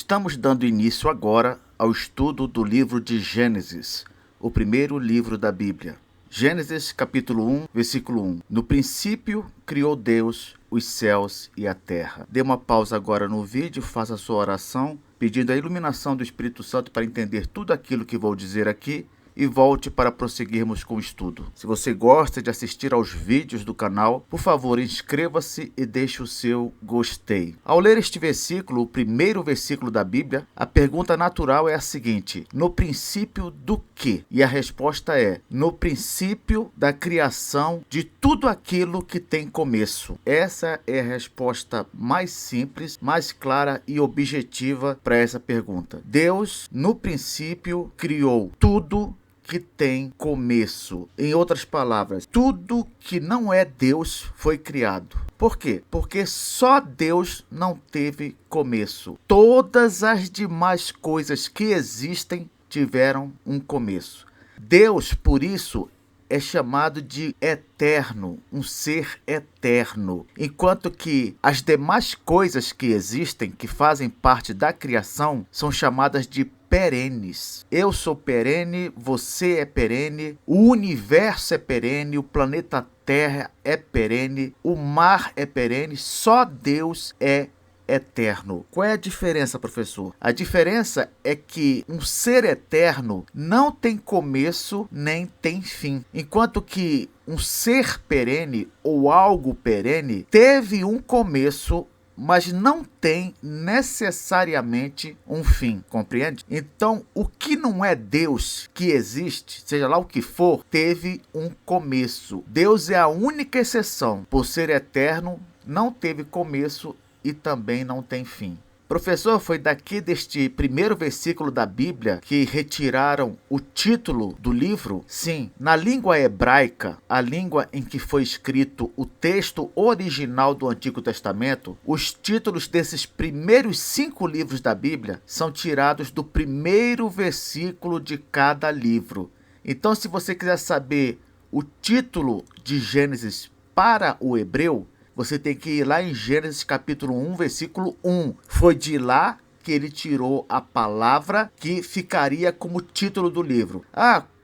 Estamos dando início agora ao estudo do livro de Gênesis, o primeiro livro da Bíblia. Gênesis capítulo 1, versículo 1. No princípio criou Deus os céus e a terra. Dê uma pausa agora no vídeo, faça a sua oração, pedindo a iluminação do Espírito Santo para entender tudo aquilo que vou dizer aqui e volte para prosseguirmos com o estudo. Se você gosta de assistir aos vídeos do canal, por favor, inscreva-se e deixe o seu gostei. Ao ler este versículo, o primeiro versículo da Bíblia, a pergunta natural é a seguinte: no princípio do quê? E a resposta é: no princípio da criação de tudo aquilo que tem começo. Essa é a resposta mais simples, mais clara e objetiva para essa pergunta. Deus, no princípio, criou tudo que tem começo. Em outras palavras, tudo que não é Deus foi criado. Por quê? Porque só Deus não teve começo. Todas as demais coisas que existem tiveram um começo. Deus, por isso, é chamado de eterno, um ser eterno. Enquanto que as demais coisas que existem, que fazem parte da criação, são chamadas de perenes. Eu sou perene, você é perene, o universo é perene, o planeta Terra é perene, o mar é perene, só Deus é eterno. Qual é a diferença, professor? A diferença é que um ser eterno não tem começo nem tem fim, enquanto que um ser perene ou algo perene teve um começo, mas não tem necessariamente um fim, compreende? Então, o que não é Deus que existe, seja lá o que for, teve um começo. Deus é a única exceção. Por ser eterno, não teve começo e também não tem fim. Professor, foi daqui deste primeiro versículo da Bíblia que retiraram o título do livro? Sim, na língua hebraica, a língua em que foi escrito o texto original do Antigo Testamento, os títulos desses primeiros 5 livros da Bíblia são tirados do primeiro versículo de cada livro. Então, se você quiser saber o título de Gênesis para o hebreu, você tem que ir lá em Gênesis capítulo 1, versículo 1. Foi de lá que ele tirou a palavra que ficaria como título do livro.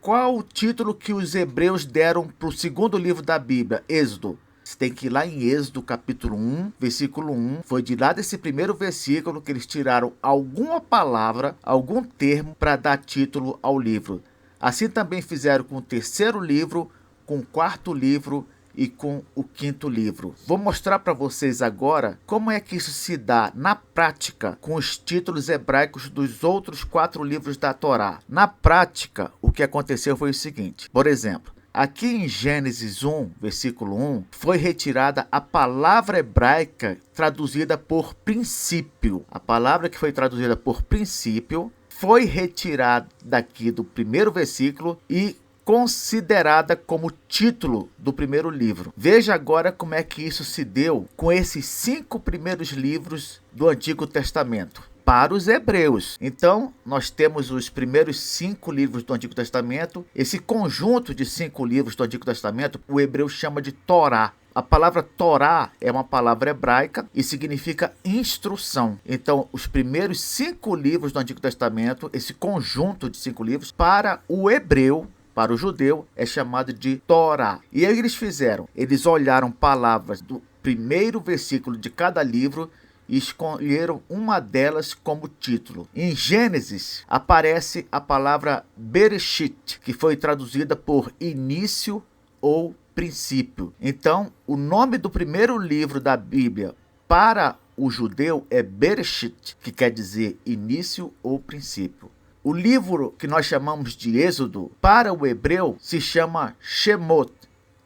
Qual o título que os hebreus deram para o segundo livro da Bíblia? Êxodo. Você tem que ir lá em Êxodo capítulo 1, versículo 1. Foi de lá desse primeiro versículo que eles tiraram alguma palavra, algum termo para dar título ao livro. Assim também fizeram com o terceiro livro, com o quarto livro e com o quinto livro. Vou mostrar para vocês agora como é que isso se dá na prática com os títulos hebraicos dos outros 4 livros da Torá. Na prática, o que aconteceu foi o seguinte. Por exemplo, aqui em Gênesis 1, versículo 1, foi retirada a palavra hebraica traduzida por princípio. A palavra que foi traduzida por princípio foi retirada daqui do primeiro versículo e considerada como título do primeiro livro. Veja agora como é que isso se deu com esses 5 primeiros livros do Antigo Testamento para os hebreus. Então, nós temos os primeiros 5 livros do Antigo Testamento. Esse conjunto de 5 livros do Antigo Testamento, o hebreu chama de Torá. A palavra Torá é uma palavra hebraica e significa instrução. Então, os primeiros 5 livros do Antigo Testamento, esse conjunto de 5 livros, para o hebreu, para o judeu, é chamado de Torá. E aí eles fizeram? Eles olharam palavras do primeiro versículo de cada livro e escolheram uma delas como título. Em Gênesis aparece a palavra Bereshit, que foi traduzida por início ou princípio. Então, o nome do primeiro livro da Bíblia para o judeu é Bereshit, que quer dizer início ou princípio. O livro que nós chamamos de Êxodo, para o hebreu, se chama Shemot.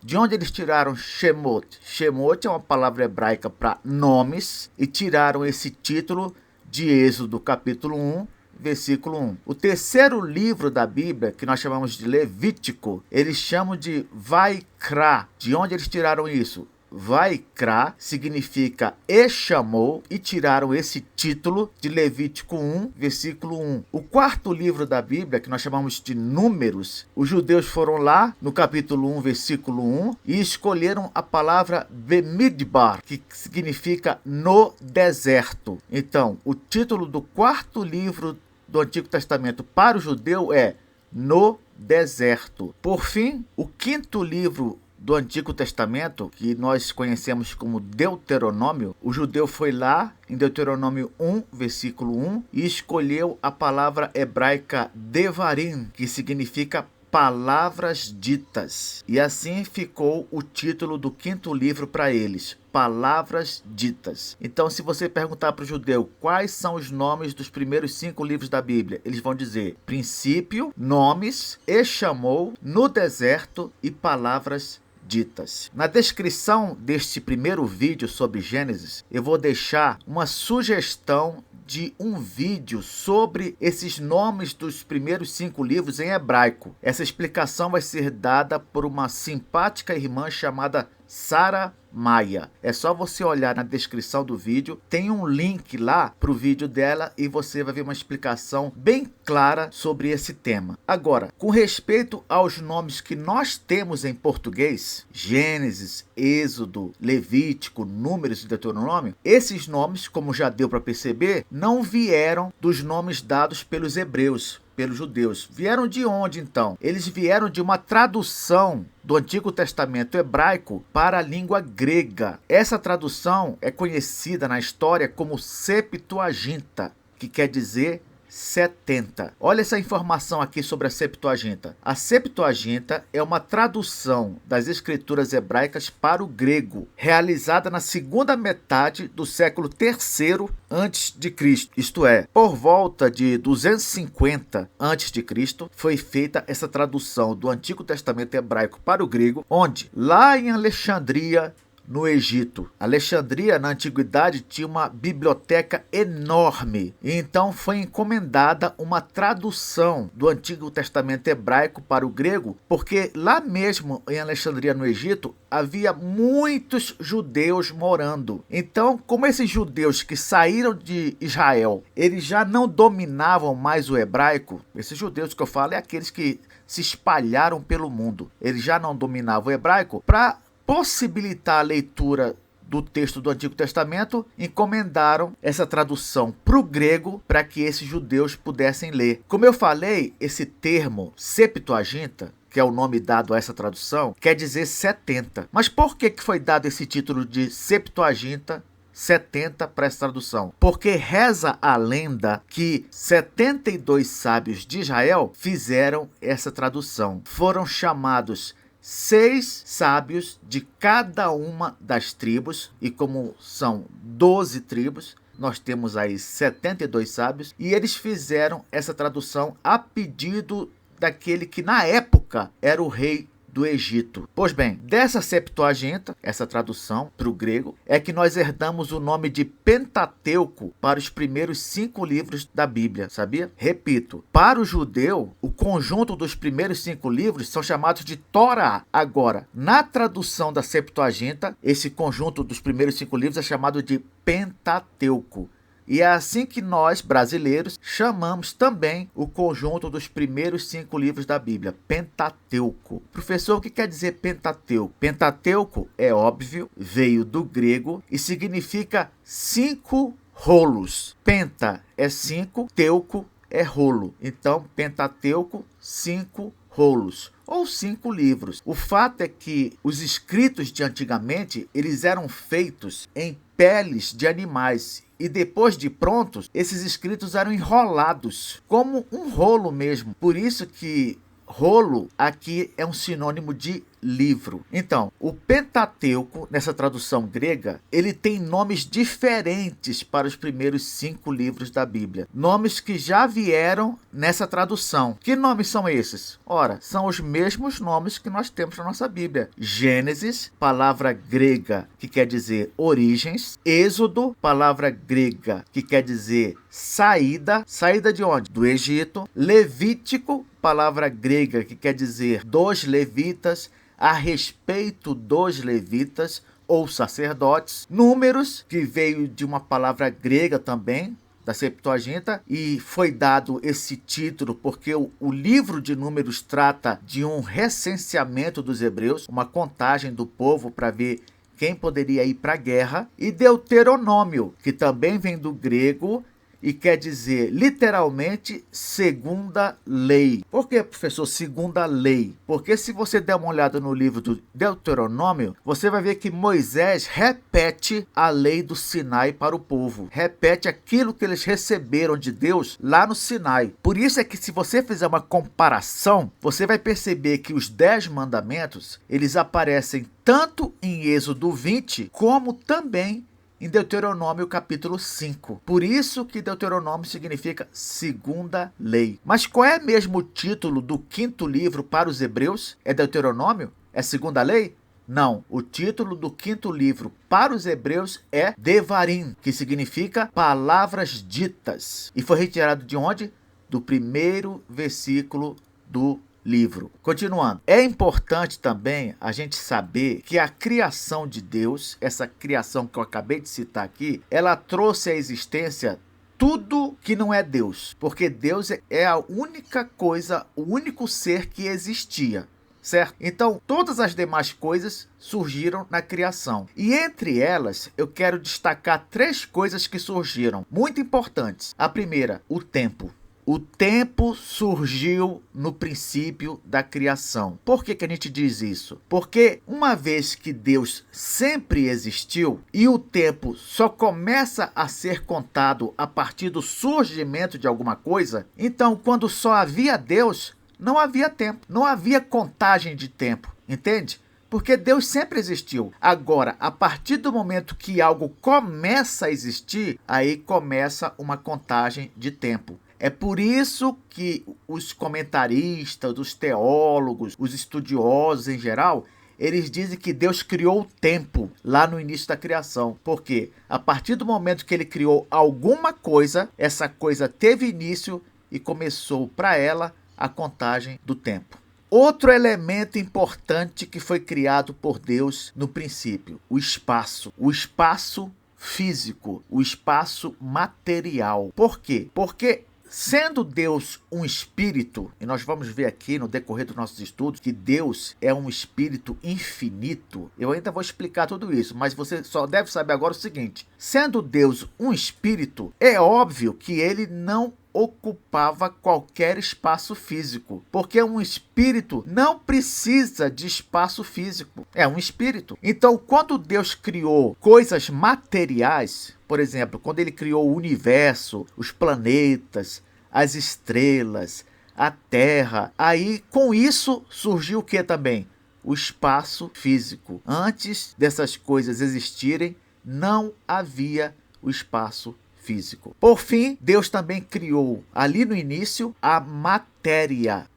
De onde eles tiraram Shemot? Shemot é uma palavra hebraica para nomes e tiraram esse título de Êxodo capítulo 1, versículo 1. O terceiro livro da Bíblia, que nós chamamos de Levítico, eles chamam de Vaikra. De onde eles tiraram isso? Vaikra significa e chamou, e tiraram esse título de Levítico 1, versículo 1. O quarto livro da Bíblia, que nós chamamos de Números, os judeus foram lá no capítulo 1, versículo 1, e escolheram a palavra Bemidbar, que significa no deserto. Então, o título do quarto livro do Antigo Testamento para o judeu é No Deserto. Por fim, o quinto livro do Antigo Testamento, que nós conhecemos como Deuteronômio, o judeu foi lá em Deuteronômio 1, versículo 1, e escolheu a palavra hebraica Devarim, que significa palavras ditas. E assim ficou o título do quinto livro para eles, Palavras Ditas. Então, se você perguntar para o judeu quais são os nomes dos primeiros 5 livros da Bíblia, eles vão dizer princípio, nomes, e chamou, no deserto e palavras ditas. Na descrição deste primeiro vídeo sobre Gênesis, eu vou deixar uma sugestão de um vídeo sobre esses nomes dos primeiros 5 livros em hebraico. Essa explicação vai ser dada por uma simpática irmã chamada Sara Maia. É só você olhar na descrição do vídeo, tem um link lá para o vídeo dela e você vai ver uma explicação bem clara sobre esse tema. Agora, com respeito aos nomes que nós temos em português, Gênesis, Êxodo, Levítico, Números e Deuteronômio, esses nomes, como já deu para perceber, não vieram dos nomes dados pelos hebreus, pelos judeus. Vieram de onde, então? Eles vieram de uma tradução do Antigo Testamento hebraico para a língua grega. Essa tradução é conhecida na história como Septuaginta, que quer dizer 70. Olha essa informação aqui sobre a Septuaginta. A Septuaginta é uma tradução das escrituras hebraicas para o grego, realizada na segunda metade do século III a.C. Isto é, por volta de 250 a.C., foi feita essa tradução do Antigo Testamento hebraico para o grego, onde, lá em Alexandria, no Egito. Alexandria, na antiguidade, tinha uma biblioteca enorme. E então foi encomendada uma tradução do Antigo Testamento hebraico para o grego, porque lá mesmo em Alexandria, no Egito, havia muitos judeus morando. Então, como esses judeus que saíram de Israel, eles já não dominavam mais o hebraico, esses judeus que eu falo é aqueles que se espalharam pelo mundo. Eles já não dominavam o hebraico. Para possibilitar a leitura do texto do Antigo Testamento, encomendaram essa tradução para o grego para que esses judeus pudessem ler. Como eu falei, esse termo Septuaginta, que é o nome dado a essa tradução, quer dizer 70. Mas por que foi dado esse título de Septuaginta 70 para essa tradução? Porque reza a lenda que 72 sábios de Israel fizeram essa tradução. Foram chamados 6 sábios de cada uma das tribos, e como são 12 tribos, nós temos aí 72 sábios, e eles fizeram essa tradução a pedido daquele que na época era o rei do Egito. Pois bem, dessa Septuaginta, essa tradução para o grego, é que nós herdamos o nome de Pentateuco para os primeiros 5 livros da Bíblia, sabia? Repito, para o judeu, o conjunto dos primeiros 5 livros são chamados de Torá. Agora, na tradução da Septuaginta, esse conjunto dos primeiros 5 livros é chamado de Pentateuco. E é assim que nós, brasileiros, chamamos também o conjunto dos primeiros 5 livros da Bíblia, Pentateuco. Professor, o que quer dizer Pentateuco? Pentateuco, é óbvio, veio do grego e significa 5 rolos. Penta é 5, teuco é rolo. Então, Pentateuco, 5 rolos, ou 5 livros. O fato é que os escritos de antigamente, eles eram feitos em peles de animais, e depois de prontos, esses escritos eram enrolados, como um rolo mesmo. Por isso que rolo aqui é um sinônimo de livro. Então, o Pentateuco, nessa tradução grega, ele tem nomes diferentes para os primeiros 5 livros da Bíblia. Nomes que já vieram nessa tradução. Que nomes são esses? Ora, são os mesmos nomes que nós temos na nossa Bíblia. Gênesis, palavra grega que quer dizer origens. Êxodo, palavra grega que quer dizer saída. Saída de onde? Do Egito. Levítico, palavra grega que quer dizer dos levitas, a respeito dos levitas, ou sacerdotes. Números, que veio de uma palavra grega também, da Septuaginta, e foi dado esse título porque o livro de Números trata de um recenseamento dos hebreus, uma contagem do povo para ver quem poderia ir para a guerra. E Deuteronômio, que também vem do grego e quer dizer literalmente segunda lei. Por que, professor, segunda lei? Porque se você der uma olhada no livro do Deuteronômio, você vai ver que Moisés repete a lei do Sinai para o povo. Repete aquilo que eles receberam de Deus lá no Sinai. Por isso é que, se você fizer uma comparação, você vai perceber que os 10 mandamentos, eles aparecem tanto em Êxodo 20, como também em Deuteronômio capítulo 5. Por isso que Deuteronômio significa segunda lei. Mas qual é mesmo o título do 5º livro para os hebreus? É Deuteronômio? É segunda lei? Não, o título do 5º livro para os hebreus é Devarim, que significa palavras ditas. E foi retirado de onde? Do 1º versículo do livro. Continuando, é importante também a gente saber que a criação de Deus, essa criação que eu acabei de citar aqui, ela trouxe à existência tudo que não é Deus, porque Deus é a única coisa, o único ser que existia, certo? Então, todas as demais coisas surgiram na criação. E entre elas, eu quero destacar 3 coisas que surgiram, muito importantes. A primeira, o tempo. O tempo surgiu no princípio da criação. Por que a gente diz isso? Porque uma vez que Deus sempre existiu e o tempo só começa a ser contado a partir do surgimento de alguma coisa, então quando só havia Deus, não havia tempo, não havia contagem de tempo, entende? Porque Deus sempre existiu. Agora, a partir do momento que algo começa a existir, aí começa uma contagem de tempo. É por isso que os comentaristas, os teólogos, os estudiosos em geral, eles dizem que Deus criou o tempo lá no início da criação. Porque a partir do momento que ele criou alguma coisa, essa coisa teve início e começou para ela a contagem do tempo. Outro elemento importante que foi criado por Deus no princípio, o espaço. O espaço físico, o espaço material. Por quê? Porque sendo Deus um espírito, e nós vamos ver aqui no decorrer dos nossos estudos que Deus é um espírito infinito, eu ainda vou explicar tudo isso, mas você só deve saber agora o seguinte: sendo Deus um espírito, é óbvio que ele não ocupava qualquer espaço físico, porque um espírito não precisa de espaço físico, é um espírito. Então, quando Deus criou coisas materiais, por exemplo, quando ele criou o universo, os planetas, as estrelas, a Terra, aí com isso surgiu o que também? O espaço físico. Antes dessas coisas existirem, não havia o espaço físico. Por fim, Deus também criou ali no início a matéria.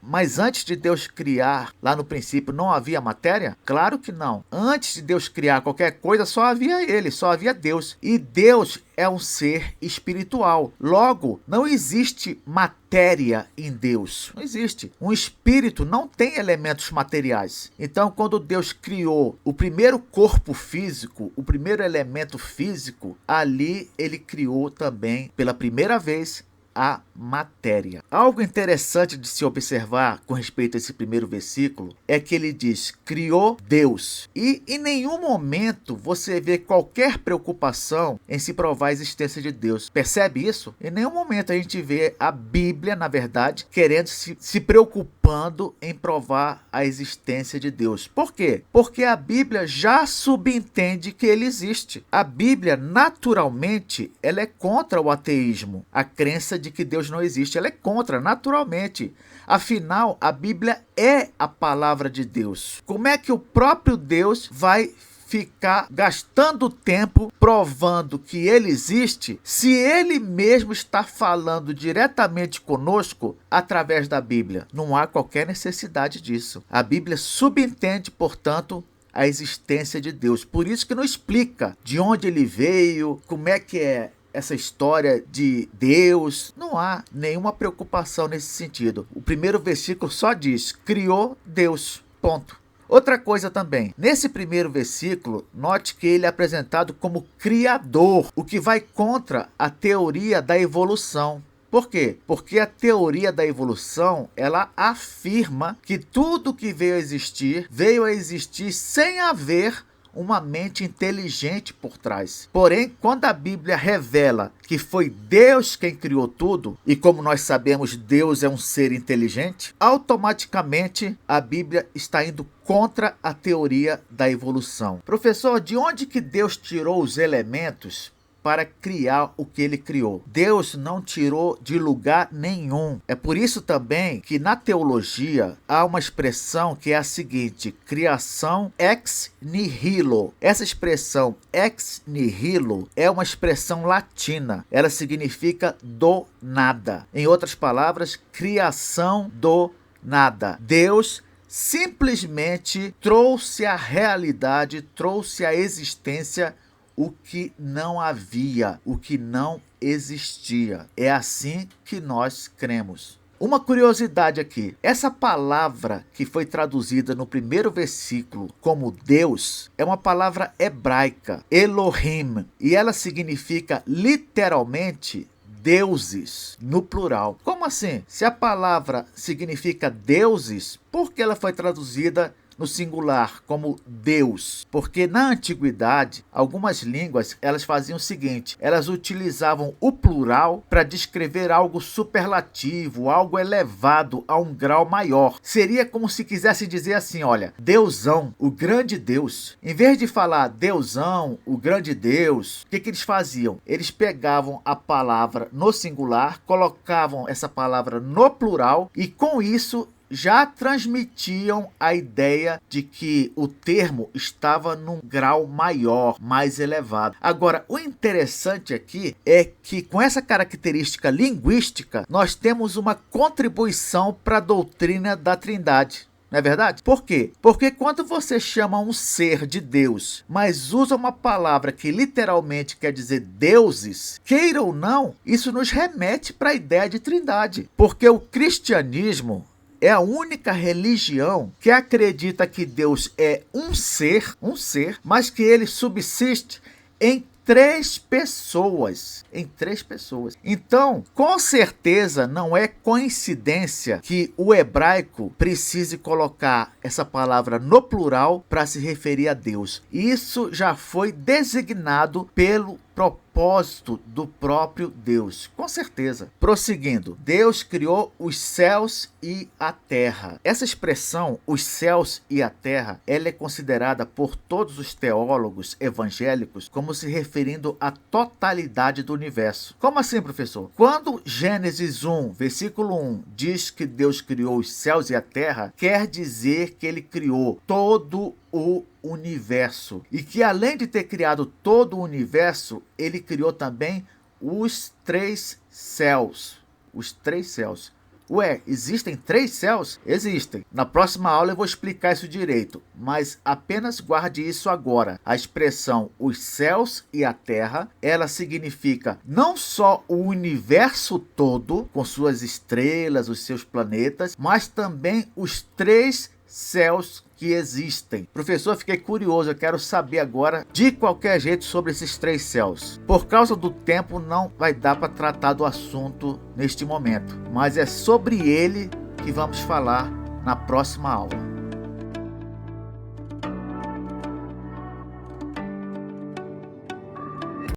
Mas antes de Deus criar, lá no princípio, não havia matéria? Claro que não. Antes de Deus criar qualquer coisa, só havia ele, só havia Deus. E Deus é um ser espiritual. Logo, não existe matéria em Deus. Não existe. Um espírito não tem elementos materiais. Então, quando Deus criou o primeiro corpo físico, o primeiro elemento físico, ali ele criou também, pela primeira vez, a matéria. Algo interessante de se observar com respeito a esse primeiro versículo é que ele diz, criou Deus. E em nenhum momento você vê qualquer preocupação em se provar a existência de Deus. Percebe isso? Em nenhum momento a gente vê a Bíblia, na verdade, querendo se preocupando em provar a existência de Deus. Por quê? Porque a Bíblia já subentende que ele existe. A Bíblia, naturalmente, ela é contra o ateísmo, a crença de que Deus não existe. Ela é contra, naturalmente. Afinal, a Bíblia é a palavra de Deus. Como é que o próprio Deus vai ficar gastando tempo provando que ele existe, se ele mesmo está falando diretamente conosco através da Bíblia? Não há qualquer necessidade disso. A Bíblia subentende, portanto, a existência de Deus. Por isso que não explica de onde ele veio, como é que é essa história de Deus. Não há nenhuma preocupação nesse sentido. O primeiro versículo só diz, criou Deus, ponto. Outra coisa também, nesse primeiro versículo, note que ele é apresentado como Criador, o que vai contra a teoria da evolução. Por quê? Porque a teoria da evolução, ela afirma que tudo que veio a existir sem haver uma mente inteligente por trás. Porém, quando a Bíblia revela que foi Deus quem criou tudo, e como nós sabemos, Deus é um ser inteligente, automaticamente a Bíblia está indo contra a teoria da evolução. Professor, de onde que Deus tirou os elementos para criar o que ele criou? Deus não tirou de lugar nenhum. É por isso também que na teologia há uma expressão que é a seguinte: criação ex nihilo. Essa expressão ex nihilo é uma expressão latina. Ela significa do nada. Em outras palavras, criação do nada. Deus simplesmente trouxe à realidade, trouxe à existência o que não havia, o que não existia. É assim que nós cremos. Uma curiosidade aqui, essa palavra que foi traduzida no primeiro versículo como Deus, é uma palavra hebraica, Elohim, e ela significa literalmente deuses, no plural. Como assim? Se a palavra significa deuses, por que ela foi traduzida no singular como Deus? Porque na antiguidade, algumas línguas elas faziam o seguinte: elas utilizavam o plural para descrever algo superlativo, algo elevado a um grau maior. Seria como se quisesse dizer assim: olha, Deusão, o grande Deus. Em vez de falar Deusão, o grande Deus, o que eles faziam? Eles pegavam a palavra no singular, colocavam essa palavra no plural e com isso já transmitiam a ideia de que o termo estava num grau maior, mais elevado. Agora, o interessante aqui é que com essa característica linguística, nós temos uma contribuição para a doutrina da Trindade. Não é verdade? Por quê? Porque quando você chama um ser de Deus, mas usa uma palavra que literalmente quer dizer deuses, queira ou não, isso nos remete para a ideia de Trindade. Porque o cristianismo é a única religião que acredita que Deus é um ser, mas que ele subsiste em três pessoas. Então, com certeza não é coincidência que o hebraico precise colocar essa palavra no plural para se referir a Deus. Isso já foi designado pelo propósito do próprio Deus, com certeza. Prosseguindo, Deus criou os céus e a terra. Essa expressão, os céus e a terra, ela é considerada por todos os teólogos evangélicos como se referindo à totalidade do universo. Como assim, professor? Quando Gênesis 1, versículo 1, diz que Deus criou os céus e a terra, quer dizer que ele criou todo o universo. E que além de ter criado todo o universo, ele criou também os três céus. Os três céus. Ué, existem três céus? Existem. Na próxima aula eu vou explicar isso direito, mas apenas guarde isso agora. A expressão os céus e a terra, ela significa não só o universo todo, com suas estrelas, os seus planetas, mas também os três céus que existem. Professor, fiquei curioso, eu quero saber agora de qualquer jeito sobre esses três céus. Por causa do tempo não vai dar para tratar do assunto neste momento, mas é sobre ele que vamos falar na próxima aula.